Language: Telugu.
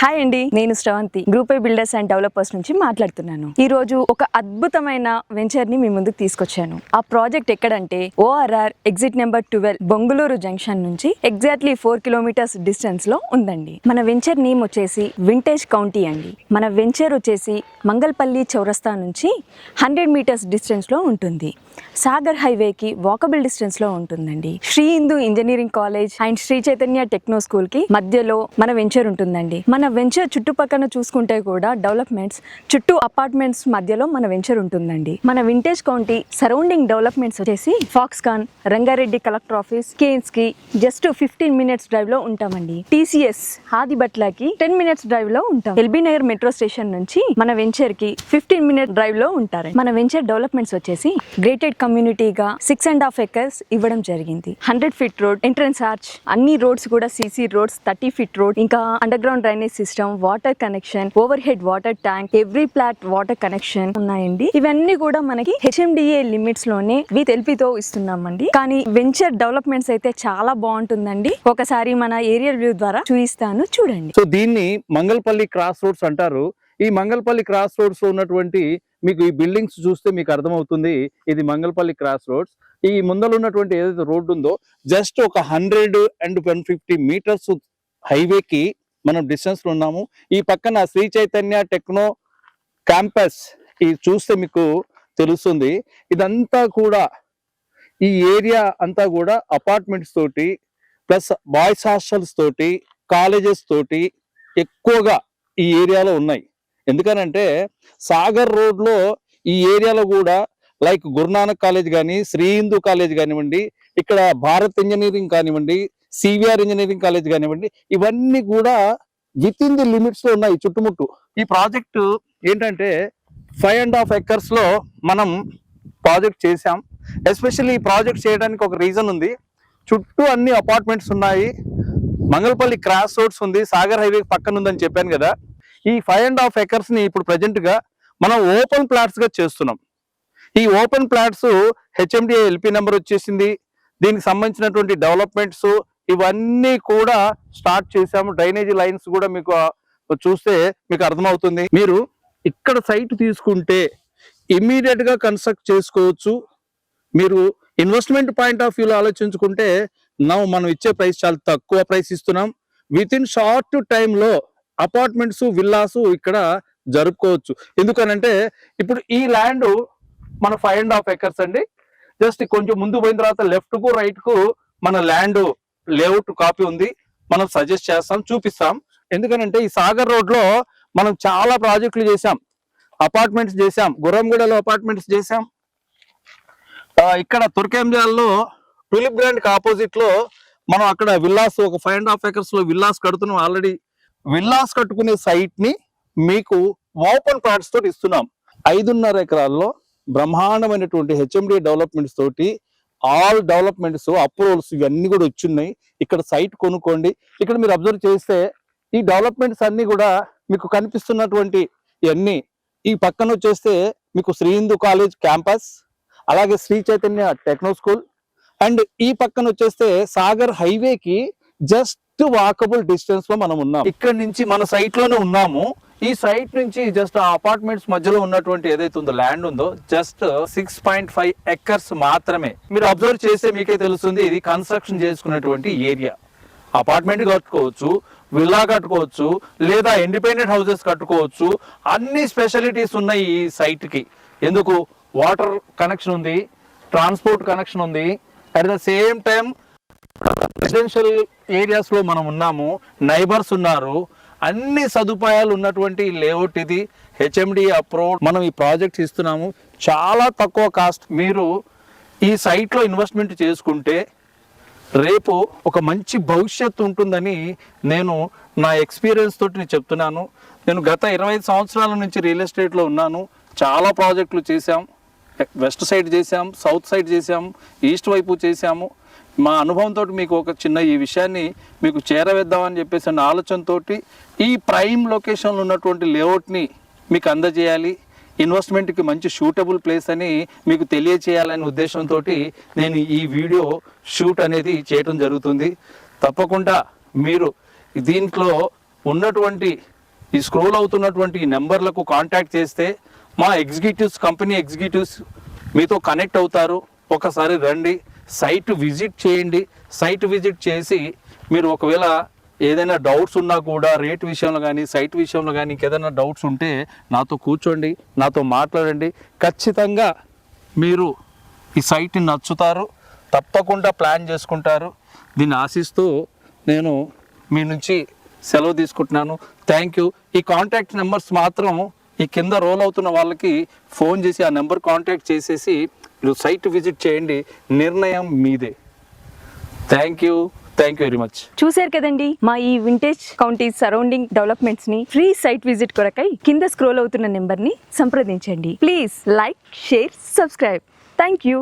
హాయ్ అండి, నేను Sravanthi group I builders and developers నుంచి మాట్లాడుతున్నాను. ఈ రోజు ఒక అద్భుతమైన వెంచర్ ని మీ ముందుకు తీసుకొచ్చాను. ఆ ప్రాజెక్ట్ ఎక్కడంటే ORR exit number 12 Bongulur junction నుంచి ఎగ్జాక్ట్లీ 4 కిలోమీటర్స్ డిస్టెన్స్ లో ఉందండి. మన వెంచర్ నేమ్ వచ్చేసి వింటేజ్ కౌంటీ అండి. మన వెంచర్ వచ్చేసి మంగళపల్లి చౌరస్తా నుంచి 100 మీటర్స్ డిస్టెన్స్ లో ఉంటుంది. సాగర్ హైవేకి వాకబుల్ డిస్టెన్స్ లో ఉంటుందండి. Shri Hindu engineering college and Shri Chaitanya techno school కి మధ్యలో మన వెంచర్ ఉంటుందండి. మన వెంచర్ చుట్టుపక్కల చూసుకుంటే కూడా డెవలప్మెంట్స్, చుట్టూ అపార్ట్మెంట్స్ మధ్యలో మన వెంచర్ ఉంటుందండి. మన వింటేజ్ కౌంటీ సరౌండింగ్ డెవలప్మెంట్స్ వచ్చేసి Foxconn, Rangareddy collector office, Kaynes కి జస్ట్ 15 మినిట్స్ డ్రైవ్ లో ఉంటామండి. టీసీఎస్ హాదిబట్లకి 10 మినిట్స్ డ్రైవ్ లో ఉంటాం. ఎల్బీ నగర్ మెట్రో స్టేషన్ నుంచి మన వెంచర్ కి 15 మినిట్స్ డ్రైవ్ లో ఉంటారు. మన వెంచర్ డెవలప్మెంట్స్ వచ్చేసి గ్రేటెడ్ కమ్యూనిటీగా 6.5 acres ఇవ్వడం జరిగింది. 100 feet రోడ్, ఎంట్రన్స్ ఆర్చ్, అన్ని రోడ్స్ కూడా సీసీ రోడ్స్, 30 feet రోడ్, ఇంకా under ground drainage system, water connection, over head water tank, every plot water connection ఉన్నాయండి. ఇవన్నీ కూడా మనకి హెచ్ఎండిఏ లిమిట్స్ లోనే విత్ ఎల్పీతో ఇస్తున్నామండి. కానీ వెంచర్ డెవలప్మెంట్స్ అయితే చాలా బాగుంటుందండి. ఒకసారి మన ఏరియల్ వ్యూ ద్వారా చూపిస్తాను, చూడండి. సో దీన్ని మంగళపల్లి క్రాస్ రోడ్స్ అంటారు. ఈ మంగళపల్లి క్రాస్ రోడ్స్ లో ఉన్నటువంటి మీకు ఈ బిల్డింగ్స్ చూస్తే మీకు అర్థమవుతుంది ఇది మంగళపల్లి క్రాస్ రోడ్స్. ఈ ముందర ఉన్నటువంటి ఏదైతే రోడ్డు ఉందో జస్ట్ ఒక 150 మీటర్స్ హైవేకి మనం డిస్టెన్స్ లో ఉన్నాము. ఈ పక్కన శ్రీ చైతన్య టెక్నో క్యాంపస్ ఇది చూస్తే మీకు తెలుస్తుంది. ఇదంతా కూడా ఈ ఏరియా అంతా కూడా అపార్ట్మెంట్స్ తోటి ప్లస్ బాయ్స్ హాస్టల్స్ తోటి కాలేజెస్ తోటి ఎక్కువగా ఈ ఏరియాలో ఉన్నాయి. ఎందుకనంటే సాగర్ రోడ్ లో ఈ ఏరియాలో కూడా లైక్ గురునానక్ కాలేజ్ కానీ, శ్రీ హిందూ కాలేజ్ కానివ్వండి, ఇక్కడ భారత్ ఇంజనీరింగ్ కానివ్వండి, సివిఆర్ ఇంజనీరింగ్ కాలేజ్ కానివ్వండి, ఇవన్నీ కూడా విత్ ఇన్ ది లిమిట్స్ లో ఉన్నాయి చుట్టుముట్టు. ఈ ప్రాజెక్టు ఏంటంటే 5.5 acres లో మనం ప్రాజెక్ట్ చేసాం. ఎస్పెషల్లీ ఈ ప్రాజెక్ట్ చేయడానికి ఒక రీజన్ ఉంది. చుట్టూ అన్ని అపార్ట్మెంట్స్ ఉన్నాయి. మంగళపల్లి క్రాస్ రోడ్స్ ఉంది, సాగర్ హైవే పక్కన ఉందని చెప్పాను కదా. ఈ 5.5 acres ని ఇప్పుడు ప్రజెంట్ గా మనం ఓపెన్ ప్లాట్స్ గా చేస్తున్నాం. ఈ open plots HMDA LP number వచ్చేసింది. దీనికి సంబంధించినటువంటి డెవలప్మెంట్స్ ఇవన్నీ కూడా స్టార్ట్ చేసాము. డ్రైనేజీ లైన్స్ కూడా మీకు చూస్తే మీకు అర్థమవుతుంది. మీరు ఇక్కడ సైట్ తీసుకుంటే ఇమ్మీడియట్ గా కన్స్ట్రక్ట్ చేసుకోవచ్చు. మీరు ఇన్వెస్ట్మెంట్ పాయింట్ ఆఫ్ వ్యూలో ఆలోచించుకుంటే మనం ఇచ్చే ప్రైస్ చాలా తక్కువ ప్రైస్ ఇస్తున్నాం. విత్ ఇన్ షార్ట్ టైంలో అపార్ట్మెంట్స్, విల్లాస్ ఇక్కడ జరుపుకోవచ్చు. ఎందుకనంటే ఇప్పుడు ఈ ల్యాండ్ మన 5.5 acres అండి. జస్ట్ కొంచెం ముందు పోయిన తర్వాత లెఫ్ట్ కు రైట్ కు మన ల్యాండ్ లేఅవుట్ కాపీ ఉంది. మనం సజెస్ట్ చేస్తాం, చూపిస్తాం. ఎందుకనంటే ఈ సాగర్ రోడ్ లో మనం చాలా ప్రాజెక్టులు చేసాం, అపార్ట్మెంట్స్ చేసాం. గుర్రంగూడలో అపార్ట్మెంట్స్ చేసాం. ఇక్కడ తుర్కేంజాల్లో టూలిప్ గ్రాండ్ కి ఆపోజిట్ లో మనం అక్కడ విల్లాస్ ఒక 5.5 acres లో విల్లాస్ కడుతున్నాం. ఆల్రెడీ విల్లాస్ కట్టుకునే సైట్ ని మీకు ఓపెన్ ప్లాట్స్ తోటి ఇస్తున్నాం. 5.5 acres బ్రహ్మాండమైనటువంటి హెచ్ఎండి డెవలప్మెంట్స్ తోటి ఆల్ డెవలప్మెంట్స్ అప్రూవల్స్ ఇవన్నీ కూడా వచ్చున్నాయి. ఇక్కడ సైట్ కొనుక్కోండి. ఇక్కడ మీరు అబ్జర్వ్ చేస్తే ఈ డెవలప్మెంట్స్ అన్ని కూడా మీకు కనిపిస్తున్నటువంటి ఇవన్నీ ఈ పక్కన వచ్చేస్తే మీకు శ్రీ హిందూ కాలేజ్ క్యాంపస్, అలాగే Shri Chaitanya techno school, and ఈ పక్కన వచ్చేస్తే సాగర్ హైవేకి జస్ట్ వాకబుల్ డిస్టెన్స్ లో మనం ఉన్నాం. ఇక్కడ నుంచి మన సైట్ లోనే ఉన్నాము. ఈ సైట్ నుంచి జస్ట్ ఆ అపార్ట్మెంట్స్ మధ్యలో ఉన్నటువంటి ఏదైతే ఉందో ల్యాండ్ ఉందో జస్ట్ 6.5 acres మాత్రమే. మీరు అబ్జర్వ్ చేస్తే మీకే తెలుస్తుంది ఇది కన్స్ట్రక్షన్ చేసుకున్నటువంటి ఏరియా. అపార్ట్మెంట్ కట్టుకోవచ్చు, విల్లా కట్టుకోవచ్చు, లేదా ఇండిపెండెంట్ హౌసెస్ కట్టుకోవచ్చు. అన్ని స్పెషాలిటీస్ ఉన్నాయి ఈ సైట్ కి. ఎందుకు? వాటర్ కనెక్షన్ ఉంది, ట్రాన్స్పోర్ట్ కనెక్షన్ ఉంది, at the same time residential areas లో మనం ఉన్నాము, నైబర్స్ ఉన్నారు, అన్ని సదుపాయాలు ఉన్నటువంటి లేఅవుట్ ఇది. హెచ్ఎండి అప్రూవ్ మనం ఈ ప్రాజెక్ట్ ఇస్తున్నాము. చాలా తక్కువ కాస్ట్. మీరు ఈ సైట్ లో ఇన్వెస్ట్మెంట్ చేసుకుంటే రేపు ఒక మంచి భవిష్యత్తు ఉంటుందని నేను నా ఎక్స్పీరియన్స్ తోటి నేను చెప్తున్నాను. నేను గత 25 సంవత్సరాల నుంచి రియల్ ఎస్టేట్ లో ఉన్నాను. చాలా ప్రాజెక్టులు చేశాం. వెస్ట్ సైడ్ చేసాం, సౌత్ సైడ్ చేసాం, ఈస్ట్ వైపు చేసాము. మా అనుభవంతో మీకు ఒక చిన్న ఈ విషయాన్ని మీకు చేరవేద్దామని చెప్పేసి అన్న ఆలోచనతో ఈ ప్రైమ్ లొకేషన్లో ఉన్నటువంటి లేఅవుట్ని మీకు అందజేయాలి. ఇన్వెస్ట్మెంట్కి మంచి షూటబుల్ ప్లేస్ అని మీకు తెలియచేయాలనే ఉద్దేశంతో నేను ఈ వీడియో షూట్ అనేది చేయటం జరుగుతుంది. తప్పకుండా మీరు దీంట్లో ఉన్నటువంటి ఈ స్క్రోల్ అవుతున్నటువంటి ఈ నెంబర్లకు కాంటాక్ట్ చేస్తే మా కంపెనీ ఎగ్జిక్యూటివ్స్ మీతో కనెక్ట్ అవుతారు. ఒకసారి రండి, సైట్ విజిట్ చేయండి. సైట్ విజిట్ చేసి మీరు ఒకవేళ ఏదైనా డౌట్స్ ఉన్నా కూడా రేట్ విషయంలో కానీ సైట్ విషయంలో కానీ ఇంకేదైనా డౌట్స్ ఉంటే నాతో కూర్చోండి, నాతో మాట్లాడండి. ఖచ్చితంగా మీరు ఈ సైట్ని నచ్చుతారు, తప్పకుండా ప్లాన్ చేసుకుంటారు. దీన్ని ఆశిస్తూ నేను మీ నుంచి సెలవు తీసుకుంటున్నాను. Thank you. ఈ కాంటాక్ట్ నెంబర్స్ మాత్రం ఈ కింద రోల్ అవుతున్న వాళ్ళకి ఫోన్ చేసి ఆ నెంబర్ కాంటాక్ట్ చేసేసి మీరు సైట్ విజిట్ చేయండి. నిర్ణయం మీదే. Thank you very much. చూశారు కదండి మా ఈ వింటేజ్ కౌంటీ సరౌండింగ్ డెవలప్మెంట్స్ ని. ఫ్రీ సైట్ విజిట్ కొరకై కింద స్క్రోల్ అవుతున్న నెంబర్ ని సంప్రదించండి. Please like, share, subscribe. Thank you.